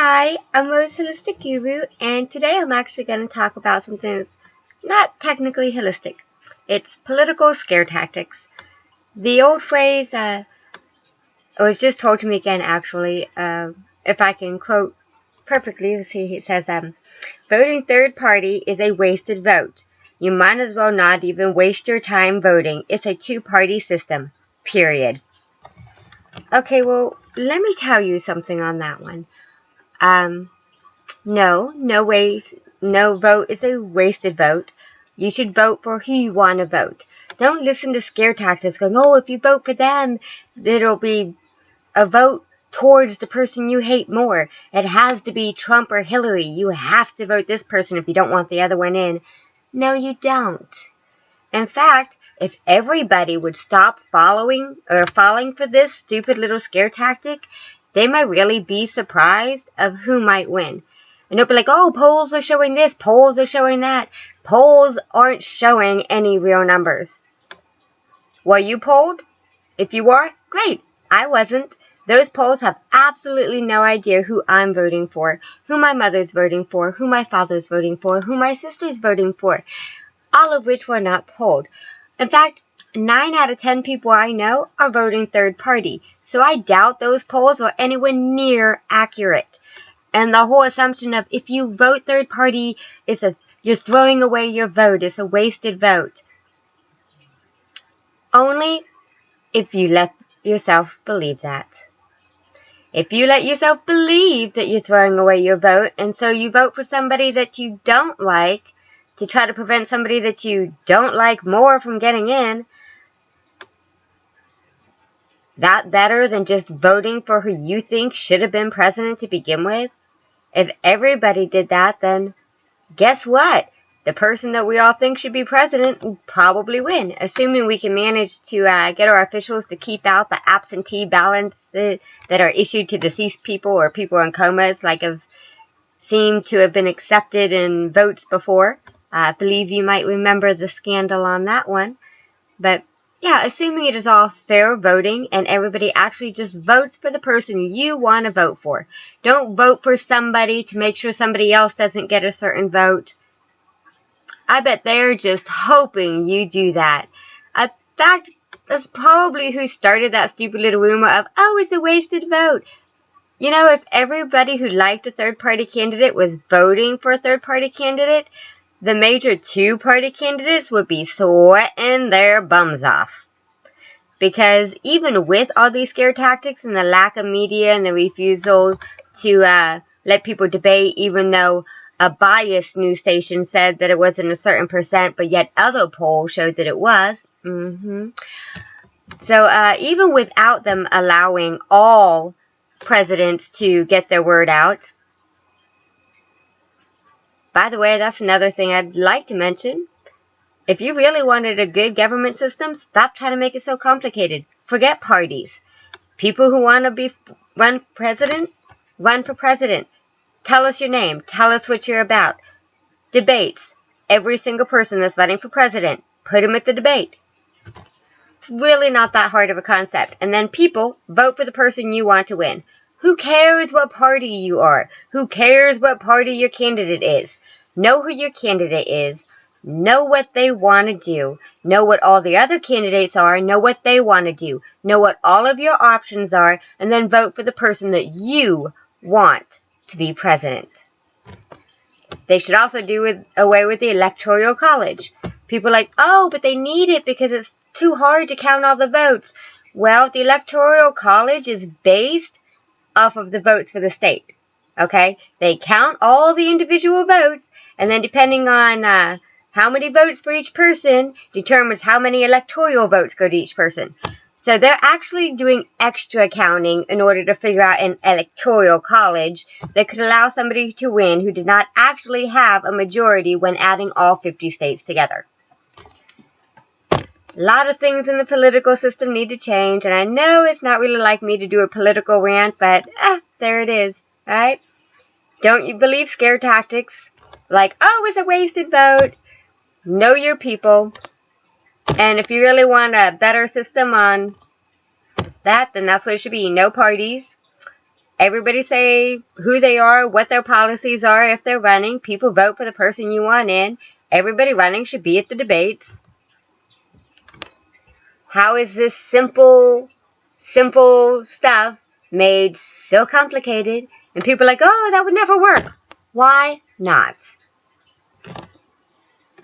Hi, I'm Rose Holistic Guru, and today I'm actually going to talk about something that's not technically holistic. It's political scare tactics. The old phrase, it was just told to me again actually, if I can quote perfectly, it says, voting third party is a wasted vote. You might as well not even waste your time voting. It's a two-party system, period. Okay, well, let me tell you something on that one. No vote is a wasted vote. You should vote for who you want to vote. Don't listen to scare tactics going, oh, if you vote for them, it'll be a vote towards the person you hate more. It has to be Trump or Hillary. You have to vote this person if you don't want the other one in. No, you don't. In fact, if everybody would stop falling for this stupid little scare tactic, they might really be surprised of who might win. And they'll be like, oh, polls are showing this, polls are showing that. Polls aren't showing any real numbers. Were you polled? If you are, great. I wasn't. Those polls have absolutely no idea who I'm voting for, who my mother's voting for, who my father's voting for, who my sister's voting for, all of which were not polled. In fact, 9 out of 10 people I know are voting third party, so I doubt those polls are anywhere near accurate. And the whole assumption of if you vote third party, you're throwing away your vote, it's a wasted vote. Only if you let yourself believe that. If you let yourself believe that you're throwing away your vote, and so you vote for somebody that you don't like to try to prevent somebody that you don't like more from getting in, that better than just voting for who you think should have been president to begin with? If everybody did that, then guess what? The person that we all think should be president will probably win, assuming we can manage to get our officials to keep out the absentee ballots that are issued to deceased people or people in comas, like have seemed to have been accepted in votes before. I believe you might remember the scandal on that one. But yeah, assuming it is all fair voting and everybody actually just votes for the person you want to vote for. Don't vote for somebody to make sure somebody else doesn't get a certain vote. I bet they're just hoping you do that. In fact, that's probably who started that stupid little rumor of, oh, it's a wasted vote. You know, if everybody who liked a third-party candidate was voting for a third-party candidate, the major two-party candidates would be sweating their bums off. Because even with all these scare tactics and the lack of media and the refusal to let people debate, even though a biased news station said that it wasn't a certain percent, but yet other polls showed that it was. So even without them allowing all presidents to get their word out. By the way, that's another thing I'd like to mention. If you really wanted a good government system, stop trying to make it so complicated. Forget parties. People who want to run for president. Tell us your name. Tell us what you're about. Debates. Every single person that's running for president, put them at the debate. It's really not that hard of a concept. And then people vote for the person you want to win. Who cares what party you are? Who cares what party your candidate is? Know who your candidate is. Know what they want to do. Know what all the other candidates are. Know what they want to do. Know what all of your options are. And then vote for the person that you want to be president. They should also do away with the electoral college. People are like, oh, but they need it because it's too hard to count all the votes. Well, the electoral college is based off of the votes for the state. Okay? They count all the individual votes, and then depending on how many votes for each person determines how many electoral votes go to each person. So they're actually doing extra counting in order to figure out an electoral college that could allow somebody to win who did not actually have a majority when adding all 50 states together. A lot of things in the political system need to change, and I know it's not really like me to do a political rant, but there it is, alright? Don't you believe scare tactics? Like, oh, it's a wasted vote. Know your people. And if you really want a better system on that, then that's what it should be. No parties. Everybody say who they are, what their policies are if they're running. People vote for the person you want in. Everybody running should be at the debates. How is this simple stuff made so complicated? And people are like, oh, that would never work. Why not?